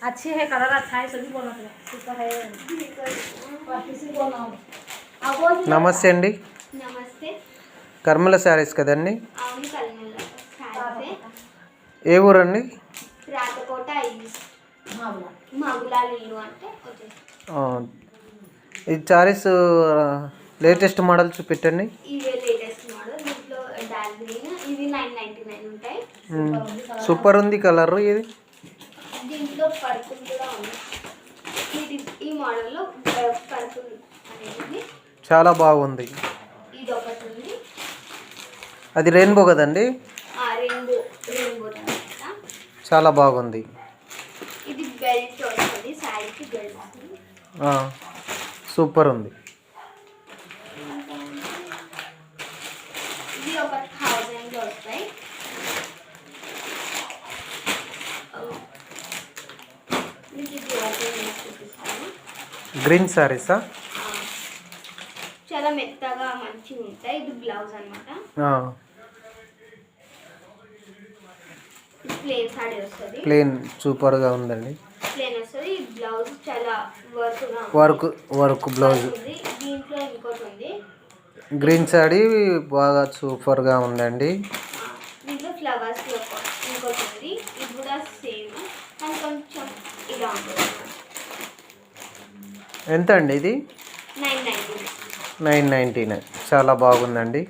अच्छे है, कलर अच्छा है, सभी बोलना है सुपर है। किसी को ना నమస్తే అండి. నమస్తే. కర్మల శారీస్ కదండి? అవును, కల్మల శారీసే. ఏ ఊరండి? రాతకోట మగులాల ఇల్లు అంటే వచ్చేసి. ఈ శారీస్ లేటెస్ట్ మోడల్ చూపెట్టండి. ఇవే లేటెస్ట్ మోడల్. దీంట్లో డార్క్ గ్రీన్, ఇవి 999 ఉంటాయి. సూపర్ ఉంది కలర్. ఇది దీంట్లో పర్పుల్ కూడా ఉంది. ఈ మోడల్లో పర్పుల్ అనేది చాలా బాగుంది. ఇది ఒకటి ఉంది. అది రెయిన్బో కదండి? రెయిన్బో చాలా బాగుంది. ఇది బెల్ట్ వస్తుంది, శారీకి బెల్ట్ వస్తుంది. సూపర్ ఉంది. ఇది ఒక 1000 వస్తాయి. గ్రీన్ శారీసా? చాలా మెత్తగా మంచిగా ఉంటాయి. ఇది బ్లౌజ్ అనమాట. ప్లేన్ సారీ వస్తుంది. ప్లేన్ సూపర్గా ఉందండి. ప్లేన్ వస్తుంది. బ్లౌజ్ చాలా వర్క్ బ్లౌజ్. దీంట్లో ఇంకోటి ఉంది. గ్రీన్ శారీ బాగా సూపర్గా ఉందండి. దీంట్లో ఫ్లవర్స్ ఇంకోటి ఉంది. ఇది కూడా సేమ్ కానీ కొంచెం ఇలా ఉంటుంది. ఎంత అండి ఇది? 999. చాలా బాగుందండి.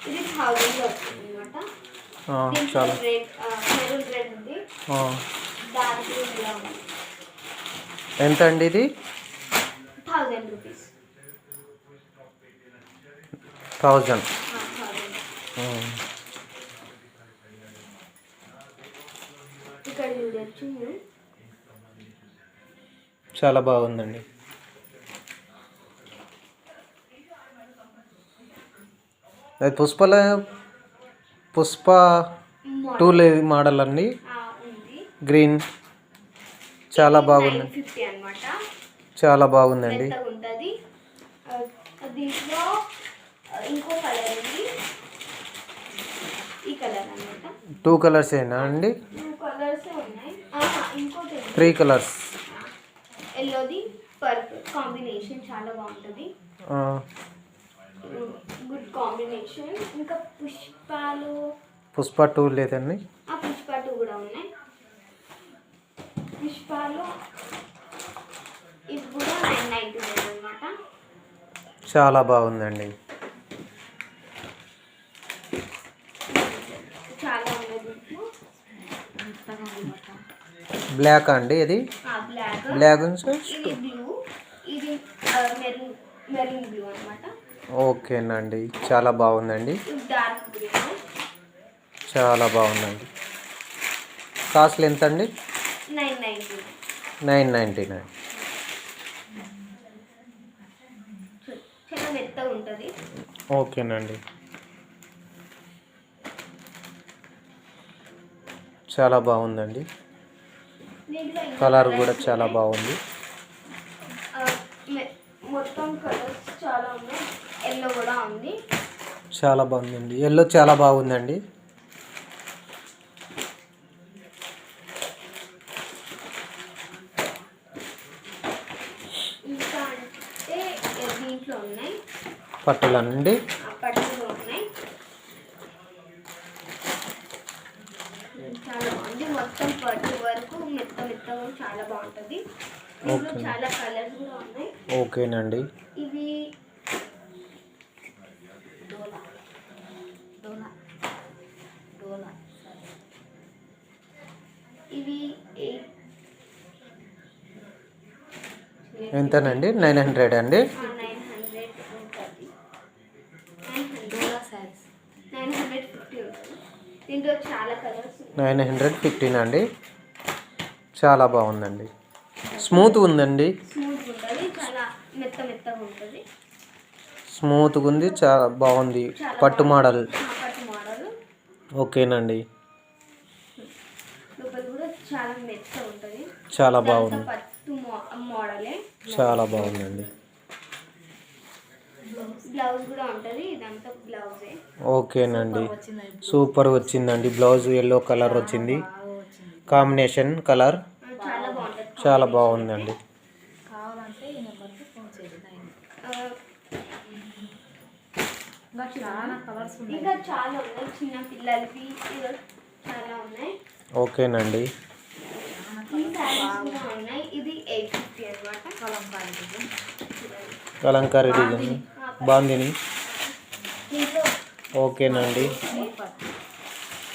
ఇది 1000 వస్తుంది అనమాట. చాలా మెరూన్ రెడ్ ఉంది. దానికి ఇలా ఉంది. ఎంత అండి ఇది? 1000 రూపీస్. 1000. ఇక్కడ చూడొచ్చు. చాలా బాగుందండి. అది పుష్ప 2 మోడల్ అండి. గ్రీన్ చాలా బాగుంది. 950 అన్నమాట. చాలా బాగుందండి. దీంట్లో ఇంకో కలర్ ఉంది. ఈ కలర్ అన్నమాట. 2 కలర్స్ ఏనా అండి? 2 కలర్స్ ఉన్నాయి. ఇంకోటి 3 కలర్స్. ఎల్లోది పర్పుల్ కాంబినేషన్ చాలా బాగుంటుంది. Good combination. ఇంకా పుష్ప 2 లేదండి? పుష్ప 2 కూడా ఉన్నాయి. పుష్పాలు ఇవి కూడా 999 అన్నమాట. చాలా బాగుందండి. చాలా ఉన్నాయి. బ్లాక్ అండి? ఇది బ్లాక్. ఇది బ్లూ, ఇది మెరూన్ బ్లూ అన్నమాట. ఓకేనండి. చాలా బాగుందండి. Dark green. చాలా బాగుందండి. కాస్ట్ ఎంత అండి? 999. చాలా మెత్తగా ఉంటుంది. ఓకేనండి. చాలా బాగుందండి. కలర్ కూడా చాలా బాగుంది. మొత్తం కలర్స్ చాలా ఉన్నాయి. ఎల్లో కూడా ఉంది. చాలా బాగుందండి. ఎల్లో చాలా బాగుందండి. ఇంకా అంటే దీంట్లో ఉన్నాయి పట్టులండి. పట్టులో ఉన్నాయి. చాలా బాగుంది. మొత్తం పట్టు వరకు మెత్తగా చాలా బాగుంటుంది. దీంట్లో చాలా కలర్స్ కూడా ఉన్నాయి. ఓకేనండి. ఇవి ఇవి ఎంతనండి? 900 అండి. 900 ఉంటుంది. 950 ఉంటుంది. దీంట్లో చాలా కలర్స్. 915 అండి. చాలా బాగుందండి. స్మూత్ ఉందండి. స్మూత్ ఉంటుంది. చాలా మెత్తగా ఉంటుంది. స్మూత్గా ఉంది. చాలా బాగుంది. పట్టు మోడల్. ఓకేనండి. లోపల కూడా చాలా మెత్తగా ఉంటుంది. చాలా బాగుంది. పట్టు మోడలే. చాలా బాగుందండి. బ్లౌజ్ కూడా ఉంటుంది, ఇదంతా బ్లౌజే. ఓకేనండి, సూపర్ వచ్చిందండి. బ్లౌజ్ ఎల్లో కలర్ వచ్చింది, కాంబినేషన్ కలర్ చాలా బాగుంటుంది. చాలా బాగుందండి. కావాలంటే ఈ నెంబర్కి ఫోన్ చేయండి. ఇంకా చాలా కలర్స్ ఉన్నాయి, ఇంకా చాలా ఉన్నాయి, చిన్న పిల్లలకి చాలా ఉన్నాయి. ఓకేనండి, ఈ శారీస్ కూడా ఉన్నాయి. ఇది 850 అనమాట. కలంకారీ డిజైన్ బాందిని. దీంట్లో ఓకేనండి,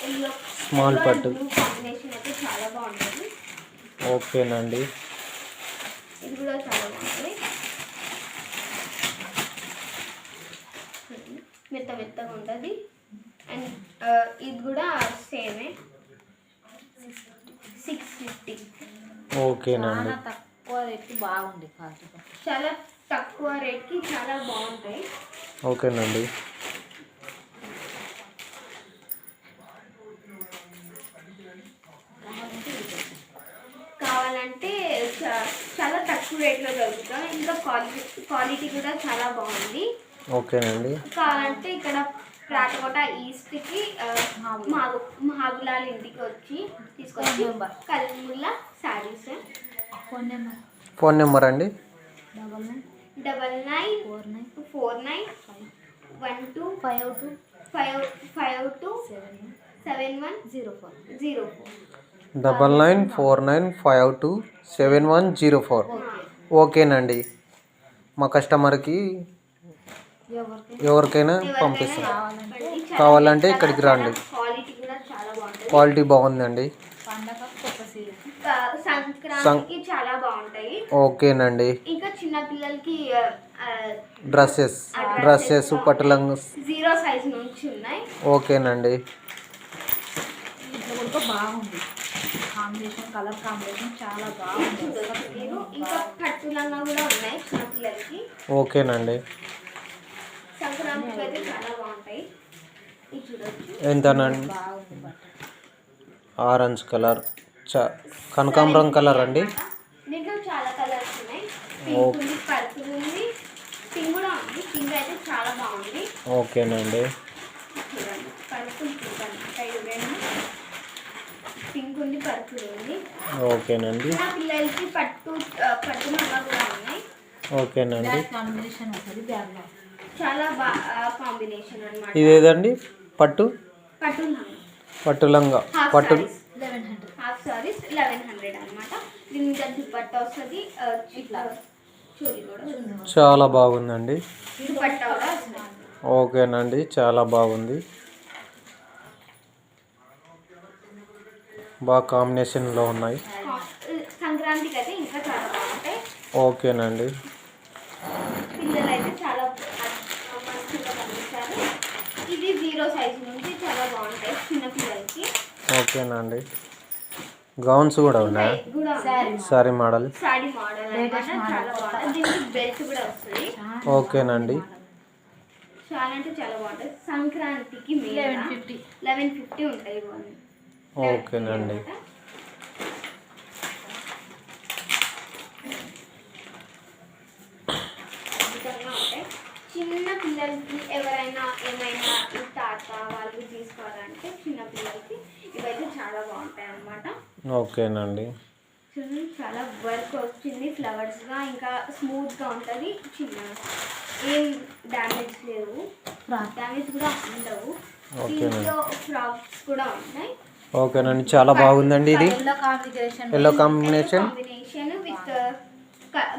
ఎల్లో స్మాల్ పట్టు. కాంబినేషన్ అయితే చాలా బాగుంటుంది. ఓకేనండి, ఇది కూడా చాలా బాగుంటుంది, మెత్తగా ఉంటుంది. అండ్ ఇది కూడా సేమే 650. ఓకేనండి, చాలా తక్కువ రేట్కి బాగుంది. చాలా తక్కువ రేట్కి చాలా బాగుంటాయి. ఓకేనండి, కావాలంటే చాలా తక్కువ రేట్లో దొరుకుతాం. ఇంకా క్వాలిటీ కూడా చాలా బాగుంది. ఓకేనండి, కావాలంటే ఇక్కడ రాటకోట ఈస్ట్కి మహాబులాల్ ఇంటికి వచ్చి తీసుకొచ్చి కల్ముల్లా శారీస్. ఫోన్ నెంబర్ అండి 9949525104. 9949527104. ఓకేనండి, మా కస్టమర్కి ఎవరికైనా పంపిస్తాం. కావాలంటే ఇక్కడికి రండి. క్వాలిటీ కూడా చాలా బాగుంటుంది. క్వాలిటీ బాగుందండి. సంక్రాంతికి చాలా బాగుంటాయి. ఓకేనండి, ఇంకా చిన్న పిల్లలకి డ్రెస్సెస్ పట్టులంగ 0 సైజ్ నుంచి ఉన్నాయి. ఓకేనండి, బాగుంది. కాంబినేషన్, కలర్ కాంబినేషన్ చాలా బాగుంది. ఇంకా పట్టులంగా కూడా ఉన్నాయి చిన్న పిల్లలకి. ఓకేనండి, సంక్రాంతికి అయితే చాలా బాగుంటాయి. ఇది చూడొచ్చు, ఎంతనండి? ఆరెంజ్ కలర్, కనకాంబరం కలర్ అండి. దీంట్లో చాలా కలర్స్ ఉన్నాయి. పింక్ ఉంది, పర్పుల్ ఉంది, పింక్ కూడా ఉంది. పింక్ అయితే చాలా బాగుంది. ఓకేనండి, చూడండి, పర్పుల్ పింక్ అనమాట. పింక్ ఉంది, పర్పుల్ ఉంది. ఓకేనండి, నా పిల్లలకి పట్టు లంగా కూడా ఉన్నాయి. ఓకేనండి, కాంబినేషన్ వస్తుంది బ్యాగ్లో. చాలా బాగా కాంబినేషన్ అనమాట. ఇదేదండి పట్టు లంగా పట్టు 1100. హాఫ్ సారీస్ 1100 అనమాట. దీని మీద దుపట్టా వస్తుంది. ఇట్లా చూడి కూడా చాలా బాగుందండి. దుపట్టా కూడా వస్తుంది. ఓకేనండి, చాలా బాగుంది. బాగా కాంబినేషన్లో ఉన్నాయి. సంక్రాంతికి అయితే ఇంకా చాలా బాగుంటాయి. ఓకేనండి, పిల్లలు అయితే చాలా మంచిగా కనిపిస్తారు. ఇది 0 సైజ్ నుంచి చాలా బాగుంటాయి చిన్న పిల్లలకి. ఓకేనండి, గౌన్స్ కూడా ఉన్నాయా? సారీ మోడల్ అన్నమాట. చాలా బాగుంటుంది. దీనికి బెల్ట్ కూడా వస్తుంది. ఓకేనండి, చాలా అంటే చాలా బాగుంటుంది. సంక్రాంతికి 1150 ఉంటాయి ఇవన్నీ. ఓకేనండి, చిన్న పిల్లలకి ఎవరైనా ఏమైనా తాత వాళ్ళు తీసుకోవాలంటే చిన్న పిల్లలకి ఇవైతే చాలా బాగుంటాయి అన్నమాట. ఓకేనండి, చూడండి, చాలా వర్క్ వచ్చింది ఫ్లవర్స్గా. ఇంకా స్మూత్గా ఉంటుంది. చిన్న ఏం డ్యామేజ్ లేవు, డ్యామేజ్ కూడా ఉండవు. దీంట్లో ఫ్రాక్స్ కూడా ఉన్నాయి. ఓకేనండి, చాలా బాగుందండి. ఇది yellow combination with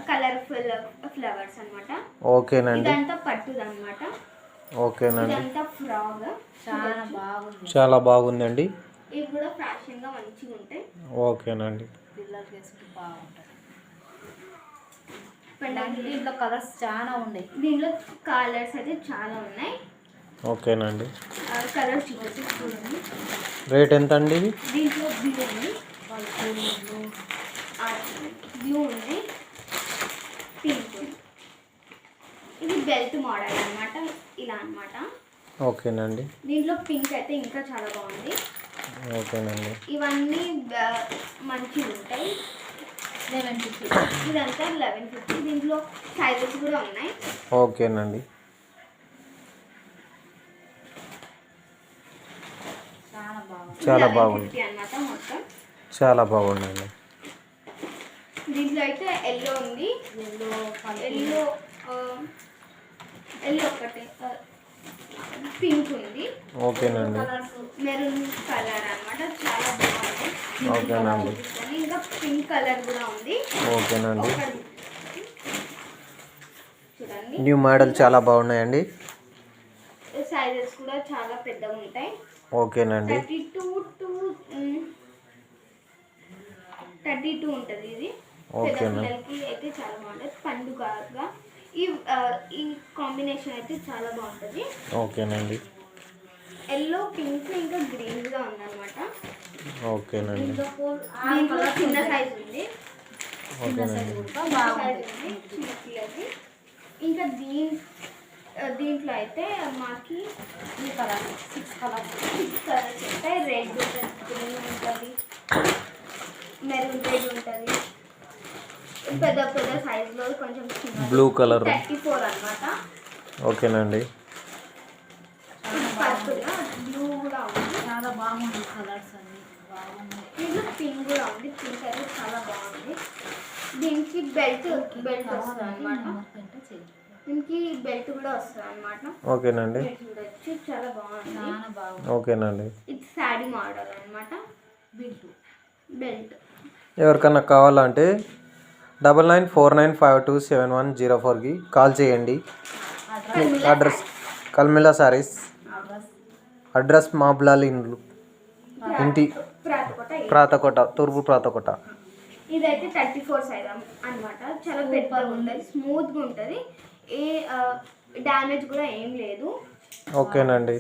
colourful flowers అన్నమాట. ఓకేనండి, ఇదంతా పట్టుది అన్నమాట. ఓకేనండి, ఇదంతా ఫ్రాక్ చాలా బాగుంది. చాలా బాగుందండి. ఇవి కూడా ఫ్యాషన్ గా మంచిగా ఉంటాయి. ఓకేనండి, పిల్లలకి వేసుకుంటే బాగుంటుంది. పండగకి దీంట్లో కలర్స్ చాలా ఉన్నాయి. దీంట్లో కలర్స్ అయితే చాలా ఉన్నాయి. ఓకేనండి, కలర్స్ చూడండి. రేట్ ఎంత అండి ఇది? దీంట్లో బ్లూ ఉంది, పింక్ ఉంది. ఇది బెల్ట్ మోడల్ అన్నమాట. ఇలా అన్నమాట. ఓకేనండి, దీంట్లో పింక్ అయితే ఇంకా చాలా బాగుంది. ఓకేనండి, ఇవన్నీ మంచిగా ఉంటాయి. 1150. ఇదంతా 1150. దీంట్లో సైజెస్ కూడా ఉన్నాయి. ఓకేనండి, చాలా బాగుంది. 1150 అన్నమాట మొత్తం. చాలా బాగుందండి. దీంట్లో అయితే ఎల్లో ఉంది, ఎల్లో ఒకటి, పింక్ ఉంది, ఓకేనండి. మెరూన్ కలర్ అన్నమాట. చాలా బాగుంది. ఓకేనండి. ఇంకా పింక్ కలర్ కూడా ఉంది. ఓకేనండి. చూడండి, న్యూ మోడల్ చాలా బాగున్నాయండి. సైజెస్ కూడా చాలా పెద్దగా ఉంటాయి. ఓకేనండి. 32 ఉంటుంది ఇది. పెద్ద పిల్లలకి అయితే చాలా బాగుంటుంది. పండుగగా ఈ కాంబినేషన్ అయితే చాలా బాగుంటుంది. ఓకేనండి. ఎల్లో, పింక్ ఇంకా గ్రీన్ గా ఉందన్నమాట. ఓకేనండి. దీంట్లో చిన్న సైజ్ ఉంది. ఓకేనండి. చిన్న పిల్లలకి. ఇంకా దీంట్లో అయితే మాకి 6 కలర్స్ ఉంటాయి. రెడ్ ఉంటుంది, గ్రీన్ ఉంటుంది, మెరూన్ రెడ్ ఉంటుంది. పెద్ద పెద్ద సైజులో కొంచెం బ్లూ కలర్ 34 అన్నమాట. ఓకేనండి. పర్పుల్ బ్లూ కూడా ఉంది. చాలా బాగుంది. కలర్స్ అన్ని బాగున్నాయి. దీంట్లో పింక్ కూడా ఉంది. పింక్ అయితే చాలా బాగుంది. దీనికి బెల్ట్ వస్తుంది అన్నమాట. దీనికి బెల్ట్ కూడా వస్తుంది అన్నమాట. ఓకేనండి. చూడొచ్చు, చాలా బాగుంది. ఓకేనండి. ఇది శాడీ మోడల్ అన్నమాట. బెల్ట్ ఎవరికన్నా కావాలంటే 9949527104కి కాల్ చేయండి. అడ్రస్ కల్మిలా సారీస్, అడ్రస్ మాబ్లాల్ ఇంటి ప్రాతకోట, తూర్పు ప్రాతకోట. ఇదైతే 34 సైజ్ అన్నమాట. చాలా పెద్దగా ఉంటుంది, స్మూత్గా ఉంటుంది. ఏ డ్యామేజ్ కూడా ఏం లేదు. ఓకేనండి.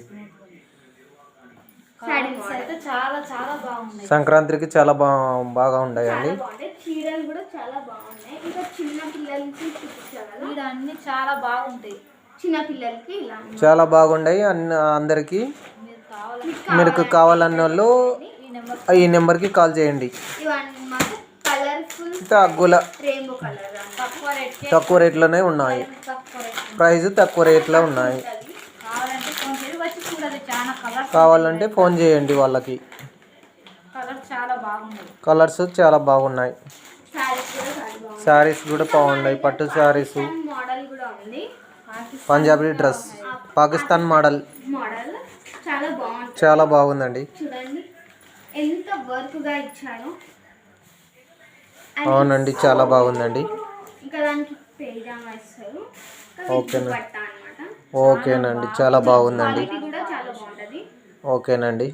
అయితే చాలా చాలా బాగున్నాయి. సంక్రాంతికి చాలా బాగా ఉన్నాయండి. చీరలు కూడా చాలా బాగున్నాయి. ఇంకా చిన్న పిల్లలకి చూపించారు కదా, అన్ని చాలా బాగుంటాయి. చిన్న పిల్లలకి ఇలా చాలా బాగున్నాయి. అందరికీ మీరు కావాలన్న వాళ్ళు ఈ నెంబర్కి కాల్ చేయండి. ఇవన్నీ కలర్ఫుల్ తక్కువ రెయిన్బో కలర్, తక్కువ రేట్లోనే ఉన్నాయి. ప్రైస్ తక్కువ రేట్లో ఉన్నాయి. కావాలంటే ఫోన్ చేయండి వాళ్ళకి. కలర్స్ చాలా బాగున్నాయి. శారీస్ కూడా బాగున్నాయి. పట్టు శారీస్, మోడల్ కూడా ఉంది. పంజాబీ డ్రెస్, పాకిస్తాన్ మోడల్ చాలా బాగుంది. చాలా బాగుందండి. చూడండి ఎంత వర్క్ గా ఇచ్చారో. అవునండి, చాలా బాగుందండి. ఇంకా దానికి పేజామా ఇస్తారు. ఓకేనండి, చాలా బాగుందండి. ఓకేనండి.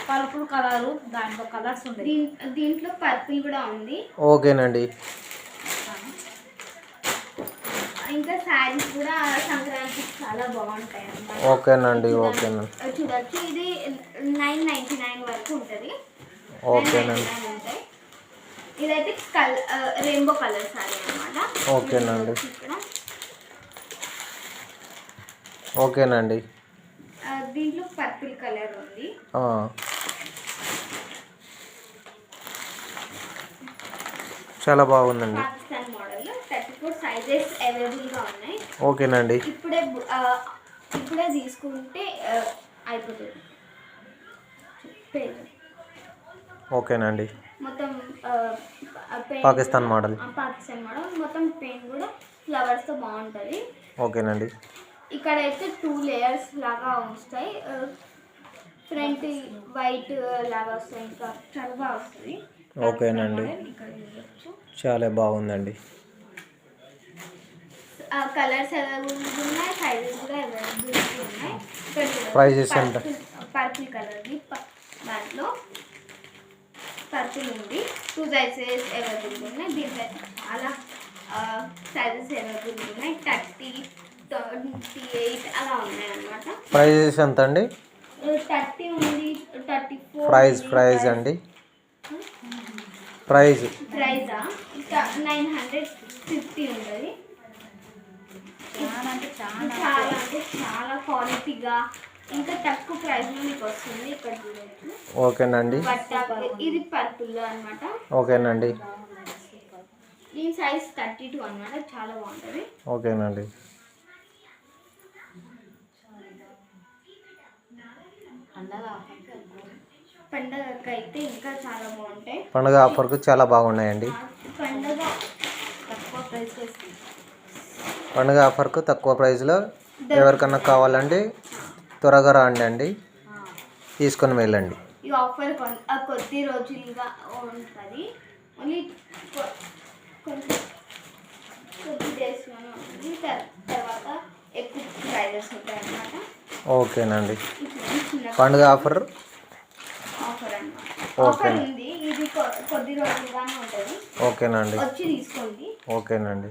పర్పుల్ కలర్, దాంట్లో కలర్స్ ఉన్నాయి. దీంట్లో పర్పుల్ కూడా ఉంది. ఓకేనండి. ఇంకా శారీస్ కూడా సంక్రాంతికి చాలా బాగుంటాయి అన్నమాట. ఓకేనండి. ఓకేనండి. చూడొచ్చు, ఇది 999 వరకు ఉంటుంది. ఓకేనండి. ఇదైతే రెయిన్బో కలర్ శారీ అన్నమాట. ఓకేనండి. ఓకేనండి. దీంట్లో పర్పుల్ కలర్ ఉంది. చాలా బాగుందండి. పాకిస్తాన్ మోడల్ 34 సైజెస్ అవైలబుల్ గా ఉన్నాయి. ఓకేనండి. ఇప్పుడే తీసుకుంటే అయిపోతుంది. ఓకేనండి. మొత్తం పాకిస్తాన్ మోడల్ మొత్తం పెయిన్ కూడా ఫ్లవర్స్ తో బాగుంటుంది. ఓకేనండి. ఇక్కడైతే 2 లేయర్స్ లాగా వస్తాయి. ఫ్రంట్ వైట్ లాగా వస్తాయి. ఇంకా చాలా బాగా వస్తుంది. ఓకేనండి. చాలా బాగుందండి. కలర్స్ అవైలబుల్ ఉన్నాయి, సైజెస్ కూడా అవైలబుల్ ఉన్నాయి. ప్రైజెస్ ఎంత? పర్పుల్ కలర్ది దాంట్లో పర్పుల్ ఉంది. 2 సైజెస్ అవైలబుల్ ఉన్నాయి. దీంట్లో చాలా సైజెస్ అవైలబుల్ ఉన్నాయి. 30, 28 అలా ఉన్నాయి అన్నమాట. ప్రైజెస్ ఎంత అండి? 30 ఉంది, 34. ప్రైజ్ అండి. ప్రైజా 950 ఉంటుంది. చాలా క్వాలిటీగా ఇంకా తక్కువ ప్రైస్లో మీకు వస్తుంది. ఇక్కడ చూడొచ్చు. ఓకేనండి. ఇది పర్పుల్ అన్నమాట. ఓకేనండి. దీని సైజ్ 32 అన్నమాట. చాలా బాగుంటుంది. ఓకేనండి. పండగకి అయితే ఇంకా చాలా బాగుంటాయి. పండుగ ఆఫర్కు చాలా బాగున్నాయండి. పండగ తక్కువ ప్రైస్ చేస్తుంది. పండుగ ఆఫర్కు తక్కువ ప్రైస్లో ఎవరికన్నా కావాలంటే త్వరగా రండి అండి, తీసుకొని వెళ్ళండి. ఈ ఆఫర్ కొద్ది రోజులుగా ఉంటుంది, ఓన్లీ కొద్ది డేస్లోనే ఉంటుంది. తర్వాత ఎక్కువ ప్రైజెస్ ఉంటాయి అన్నమాట. ఓకేనండి. పండుగ ఆఫర్ అన్నమాట. ఆఫర్ ఉంది, ఇది కొద్ది రోజులుగానే ఉంటుంది. ఓకేనండి. వచ్చి తీసుకోండి. ఓకేనండి.